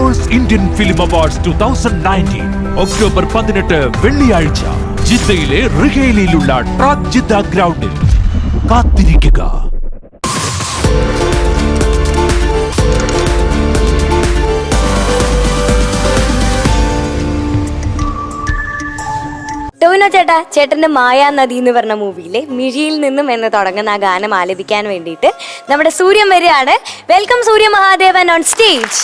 First Indian film awards 2019 October 18 വെള്ളിയാഴ്ച ജിദ്ദയിലെ റിഹേലിയിലുള്ള track Jeddah ഗ്രൗണ്ടിൽ കാത്തിരിക്കുക. ടോവിനോ ചേട്ടാ, ചേട്ടന്റെ മായാ നദി എന്ന് പറഞ്ഞ മൂവിയിലെ മിഴിയിൽ നിന്നും എന്ന് തുടങ്ങുന്ന ആ ഗാനം ആലപിക്കാൻ വേണ്ടിയിട്ട് നമ്മുടെ സൂര്യൻ വരികയാണ്. Welcome Surya Mahadevan on stage.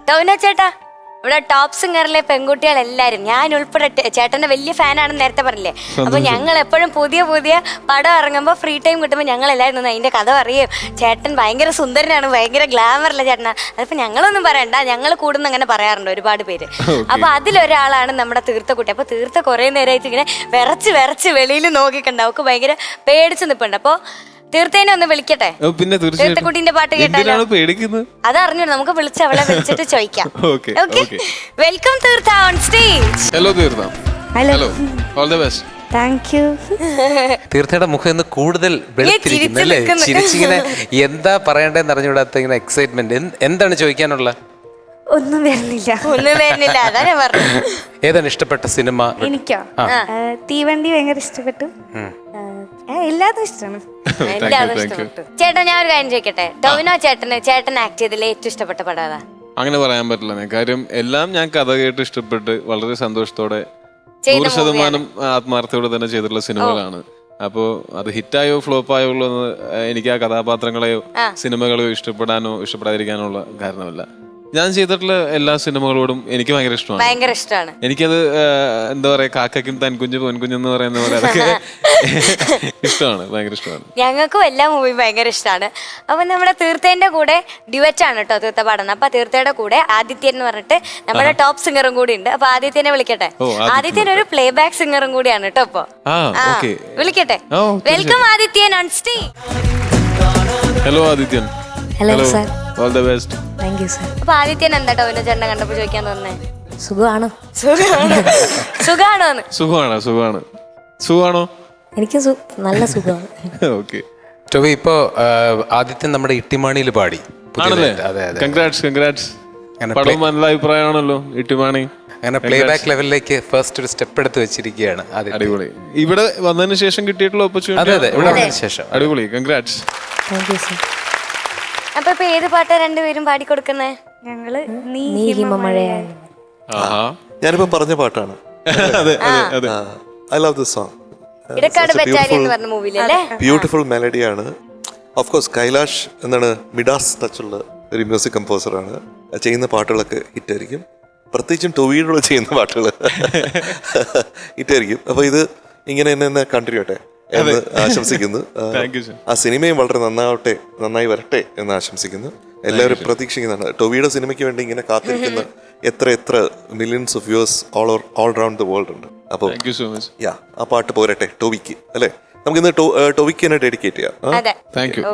Tovino ചേട്ടാ, ഇവിടെ ടോപ്പ് സിംഗറിലെ പെൺകുട്ടികൾ എല്ലാരും ഞാൻ ഉൾപ്പെടെ ചേട്ടന്റെ വലിയ ഫാനാണെന്ന് നേരത്തെ പറഞ്ഞില്ലേ. അപ്പൊ ഞങ്ങൾ എപ്പോഴും പുതിയ പുതിയ പടം ഇറങ്ങുമ്പോൾ ഫ്രീ ടൈം കിട്ടുമ്പോൾ ഞങ്ങൾ എല്ലാവരും നിന്ന് അതിന്റെ കഥ പറയും. ചേട്ടൻ ഭയങ്കര സുന്ദരനാണ്, ഭയങ്കര ഗ്ലാമറല്ല ചേട്ടനാ. അതിപ്പോ ഞങ്ങളൊന്നും പറയണ്ട, ഞങ്ങൾ കൂടുന്ന അങ്ങനെ പറയാറുണ്ട് ഒരുപാട് പേര്. അപ്പൊ അതിലൊരാളാണ് നമ്മുടെ തീർത്ഥക്കുട്ടി. അപ്പൊ തീർത്ഥ കുറെ നേരമായിട്ട് ഇങ്ങനെ വിറച്ച് വിറച്ച് വെളിയിൽ നോക്കിക്കണ്ട, അവൾക്ക് ഭയങ്കര പേടിച്ച് നിൽപ്പുണ്ട്. അപ്പൊ തീർത്തേനെ ഒന്ന് വിളിക്കട്ടെ. പിന്നെ തീർത്ഥക്കുട്ടിന്റെ പാട്ട് കേട്ടാലോ? പേടിക്കുന്നത് അതറിഞ്ഞു, നമുക്ക് വിളിച്ച് അവളെ വിളിച്ചിട്ട് ചോദിക്കാം. Welcome Theertha on stage. Hello Theertha. Hello, all the best. Thank you. തീർത്ഥയുടെ മുഖം ഇന്ന് കൂടുതൽ വെളുത്തിരിക്കുന്നു അല്ലേ? ചിരിച്ചിങ്ങനെ എന്താ പറയണ്ടെന്ന് അറിഞ്ഞുകൂടാത്ത ഇങ്ങനെ എക്സൈറ്റ്മെന്റ്. എന്താണ് ചോദിക്കാനുള്ള? ഒന്നും വരുന്നില്ല, അതാ ഞാൻ പറഞ്ഞു. ഏതാണ് ഇഷ്ടപ്പെട്ട സിനിമ? എനിക്കോ തീവണ്ടി ഭയങ്കര ഇഷ്ടപ്പെട്ടു. എല്ലാതും ഇഷ്ടമാണ്. എല്ലാതും ഇഷ്ടപ്പെട്ടു. ചേട്ടാ ഞാൻ ഒരു കാര്യം ചോദിക്കട്ടെ, ടോവിനോ ചേട്ടൻ ആക്ട് ചെയ്തതിൽ ഏറ്റവും ഇഷ്ടപ്പെട്ട പടം ഏതാ? അങ്ങനെ പറയാൻ പറ്റില്ല, കാര്യം എല്ലാം ഞാൻ കഥ കേട്ട് ഇഷ്ടപ്പെട്ട് വളരെ സന്തോഷത്തോടെ 100% ആത്മാർത്ഥയോടെ തന്നെ ചെയ്തിട്ടുള്ള സിനിമകളാണ്. അപ്പോ അത് ഹിറ്റായോ ഫ്ലോപ്പായോ ഉള്ളത് എനിക്ക് ആ കഥാപാത്രങ്ങളെയോ സിനിമകളെയോ ഇഷ്ടപ്പെടാനോ ഇഷ്ടപ്പെടാതിരിക്കാനോ ഉള്ള കാരണമല്ല. ഞാൻ ചെയ്തിട്ടുള്ള എല്ലാ സിനിമകളോടും എനിക്ക് ഭയങ്കര ഇഷ്ടമാണ്. എനിക്കത് എന്താ പറയാ, കാക്കയ്ക്കും തൻകുഞ്ഞ് പൊൻകുഞ്ഞ് എന്ന് പറയുന്ന പോലെ അതൊക്കെ ഇഷ്ടമാണ്, ഭയങ്കര ഇഷ്ടമാണ്. ഞങ്ങൾക്കും എല്ലാ മൂവിയും ഭയങ്കര ഇഷ്ടമാണ്. അപ്പൊ നമ്മുടെ തീർത്ഥേന്റെ കൂടെ ഡ്യുവറ്റ് ആണ് കേട്ടോ തീർത്ഥ പാടുന്നത്. അപ്പൊ തീർത്ഥയുടെ കൂടെ ആദിത്യൻ എന്ന് പറഞ്ഞിട്ട് നമ്മുടെ ടോപ്പ് സിംഗറും കൂടി ഉണ്ട്. അപ്പൊ ആദിത്യനെ വിളിക്കട്ടെ. ആദിത്യൻ ഒരു പ്ലേ ബാക്ക് സിംഗറും കൂടിയാണ് കേട്ടോ. അപ്പൊ വിളിക്കട്ടെ. Welcome Adithyan on stage. Hello Adithyan. Hello sir. All the best. Thank you sir. അപ്പൊ ആദിത്യൻ എന്താ ടോവിനോ ചേട്ടനെ കണ്ടപ്പോ ചോദിക്കാൻ തോന്നുന്നേ? സുഖമാണോ? സുഖാണോ? എനിക്ക് നല്ല സുഖമാണ്. ഓക്കെ. ടോവി, ഇപ്പോ ആദ്യത്തെ നമ്മുടെ ഇട്ടിമാണിയിൽ പാടി. കൺഗ്രാറ്റ്സ്. പടം നല്ല അഭിപ്രായമാണല്ലോ ഇട്ടിമാണി. അങ്ങനെ പ്ലേ ബാക്ക് ലെവലിലേക്ക് ഫസ്റ്റ് ഒരു സ്റ്റെപ്പ് എടുത്ത് വെച്ചിരിക്കുകയാണ്. അടിപൊളി. ഇവിടെ വന്നതിന് ശേഷം കിട്ടിയിട്ടുള്ള ഓപ്പർച്യൂണിറ്റി. അടിപൊളി. കൺഗ്രാറ്റ്സ്. Thank you sir. അപ്പൊ ഇപ്പൊ ഏത് പാട്ടാ രണ്ടുപേരും പാടിക്കൊടുക്കുന്നേ? ഞങ്ങള് നീ ഹിമമഴയാണ്. ഞാനിപ്പോ പറഞ്ഞ പാട്ടാണ്. I love this song. Beautiful മെലഡിയാണ്. ഓഫ് കോഴ്സ് കൈലാഷ് എന്താണ് മിഡാസ് ടച്ചുള്ള ഒരു മ്യൂസിക് കമ്പോസറാണ്. ചെയ്യുന്ന പാട്ടുകളൊക്കെ ഹിറ്റായിരിക്കും. പ്രത്യേകിച്ചും ടൊവിയുടെ ചെയ്യുന്ന പാട്ടുകൾ ഹിറ്റായിരിക്കും. അപ്പൊ ഇത് ഇങ്ങനെ തന്നെ കണ്ടിന്യൂ ആട്ടെ എന്ന് ആശംസിക്കുന്നു. ആ സിനിമയും വളരെ നന്നായി വരട്ടെ എന്ന് ആശംസിക്കുന്നു. എല്ലാവരും പ്രതീക്ഷിക്കുന്നതാണ്. ടൊവിയുടെ സിനിമയ്ക്ക് വേണ്ടി ഇങ്ങനെ കാത്തിരിക്കുന്ന എത്ര millions of viewers all round the world ഉണ്ട്. അപ്പോൾ ആ പാട്ട് പോരട്ടെ ടൊവിക്ക്, അല്ലേ? നമുക്കിന്ന് ടൊവിക്ക് തന്നെ ഡെഡിക്കേറ്റ് ചെയ്യാം. Thank you.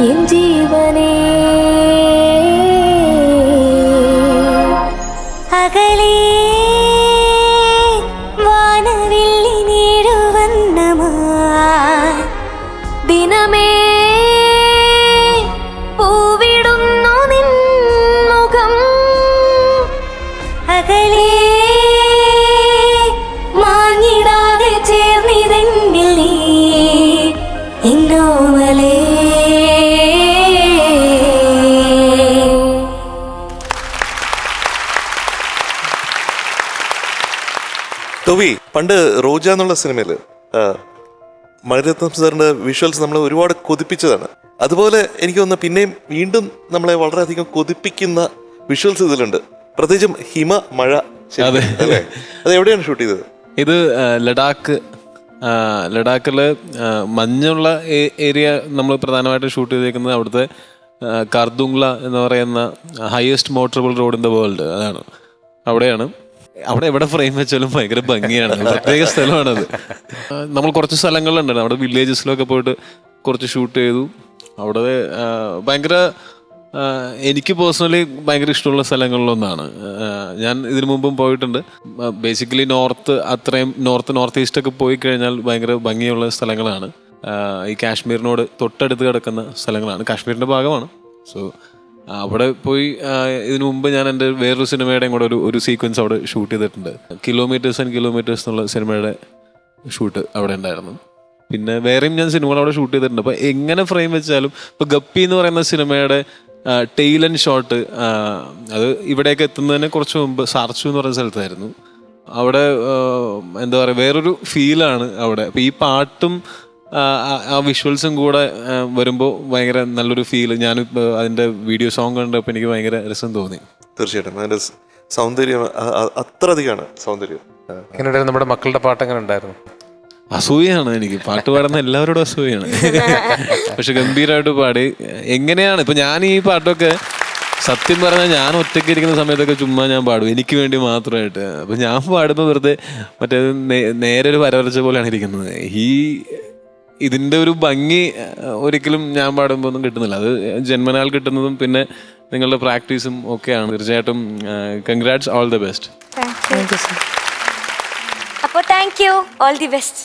എൻ ജീവനേ അകലേ വാനവില്ലി നീടുവന്നമാ ദിനമേ പൂവിടുന്നു നിൻ മുഖം അകലേ മാഞ്ഞിടാതെ ചേർന്നിതെന്നിൽ നീ എന്നോമലേ. ടോവി, പണ്ട് റോജ എന്നുള്ള സിനിമയില് മണിരത്നം സാറിന്റെ വിഷ്വൽസ് നമ്മളെ ഒരുപാട് കൊതിപ്പിച്ചതാണ്. അതുപോലെ എനിക്ക് തോന്നുന്നു പിന്നെയും വീണ്ടും നമ്മളെ വളരെയധികം കൊതിപ്പിക്കുന്ന വിഷ്വൽസ് ഇതിലുണ്ട്. പ്രത്യേകിച്ചും ഹിമ മഴ. അതെ. അല്ലേ? അത് എവിടെയാണ് ഷൂട്ട് ചെയ്തത്? ഇത് ലഡാക്കില് മഞ്ഞുള്ള ഏരിയ നമ്മൾ പ്രധാനമായിട്ട് ഷൂട്ട് ചെയ്തേക്കുന്നത് അവിടുത്തെ കാർദുങ്ല എന്ന് പറയുന്ന highest motorable road in the world. അതാണ് അവിടെയാണ്. അവിടെ എവിടെ ഫ്രെയിം വെച്ചാലും ഭയങ്കര ഭംഗിയാണ്. പ്രത്യേക സ്ഥലമാണത്. നമ്മൾ കുറച്ച് സ്ഥലങ്ങളിലുണ്ടായിരുന്നു. അവിടെ വില്ലേജസിലൊക്കെ പോയിട്ട് കുറച്ച് ഷൂട്ട് ചെയ്തു. അവിടെ ഭയങ്കര എനിക്ക് പേഴ്സണലി ഭയങ്കര ഇഷ്ടമുള്ള സ്ഥലങ്ങളിലൊന്നാണ്. ഞാൻ ഇതിനു മുമ്പും പോയിട്ടുണ്ട്. ബേസിക്കലി അത്രയും നോർത്ത് ഈസ്റ്റ് ഒക്കെ പോയി കഴിഞ്ഞാൽ ഭയങ്കര ഭംഗിയുള്ള സ്ഥലങ്ങളാണ്. ഈ കാശ്മീരിനോട് തൊട്ടടുത്ത് കിടക്കുന്ന സ്ഥലങ്ങളാണ്. കാശ്മീരിൻ്റെ ഭാഗമാണ്. സോ അവിടെ പോയി ഇതിനു മുമ്പ് ഞാൻ എൻ്റെ വേറൊരു സിനിമയുടെയും കൂടെ ഒരു സീക്വൻസ് അവിടെ ഷൂട്ട് ചെയ്തിട്ടുണ്ട്. കിലോമീറ്റേഴ്സ് ആൻഡ് കിലോമീറ്റേഴ്സ് എന്നുള്ള സിനിമയുടെ ഷൂട്ട് അവിടെ ഉണ്ടായിരുന്നു. പിന്നെ വേറെയും ഞാൻ സിനിമകൾ അവിടെ ഷൂട്ട് ചെയ്തിട്ടുണ്ട്. അപ്പോൾ എങ്ങനെ ഫ്രെയിം വെച്ചാലും ഇപ്പോൾ ഗപ്പി എന്ന് പറയുന്ന സിനിമയുടെ ടെയിൽ ആൻഡ് ഷോട്ട് അത് ഇവിടേക്ക് എത്തുന്നതിന് കുറച്ച് മുമ്പ് സാർച്ചു എന്ന് പറയുന്ന സ്ഥലത്തായിരുന്നു. അവിടെ എന്താ പറയുക, വേറൊരു ഫീലാണ് അവിടെ. അപ്പോൾ ഈ പാട്ടും ആ വിഷ്വൽസും കൂടെ വരുമ്പോൾ ഭയങ്കര നല്ലൊരു ഫീല്. ഞാനിപ്പോൾ അതിൻ്റെ വീഡിയോ സോങ് കണ്ടപ്പോൾ എനിക്ക് ഭയങ്കര രസം തോന്നി. തീർച്ചയായിട്ടും അതിന്റെ സൗന്ദര്യം അത്ര അധികമാണ് സൗന്ദര്യം. എങ്ങനെയുണ്ടായിരുന്നു നമ്മുടെ മക്കളുടെ പാട്ട്? എങ്ങനെ ഉണ്ടായിരുന്നു? അസൂയാണ് എനിക്ക്. പാട്ട് പാടുന്ന എല്ലാവരോടും അസൂയാണ്. പക്ഷെ ഗംഭീരമായിട്ട് പാടി. എങ്ങനെയാണ് ഇപ്പം ഞാൻ ഈ പാട്ടൊക്കെ സത്യം പറഞ്ഞാൽ ഞാൻ ഒറ്റയ്ക്ക് ഇരിക്കുന്ന സമയത്തൊക്കെ ചുമ്മാ ഞാൻ പാടും, എനിക്ക് വേണ്ടി മാത്രമായിട്ട്. അപ്പം ഞാൻ പാടുമ്പോൾ വെറുതെ മറ്റേത് നേരെ ഒരു വരവരച്ച പോലെയാണ് ഇരിക്കുന്നത്. ഇതിൻ്റെ ഒരു ഭംഗി ഒരിക്കലും ഞാൻ പാടുമ്പോൾ ഒന്നും കിട്ടുന്നില്ല. അത് ജന്മനാൽ കിട്ടുന്നതും പിന്നെ നിങ്ങളുടെ പ്രാക്ടീസും ഒക്കെയാണ്. തീർച്ചയായിട്ടും congrats, all the best. Thank you sir. അപ്പോൾ thank you, all the best.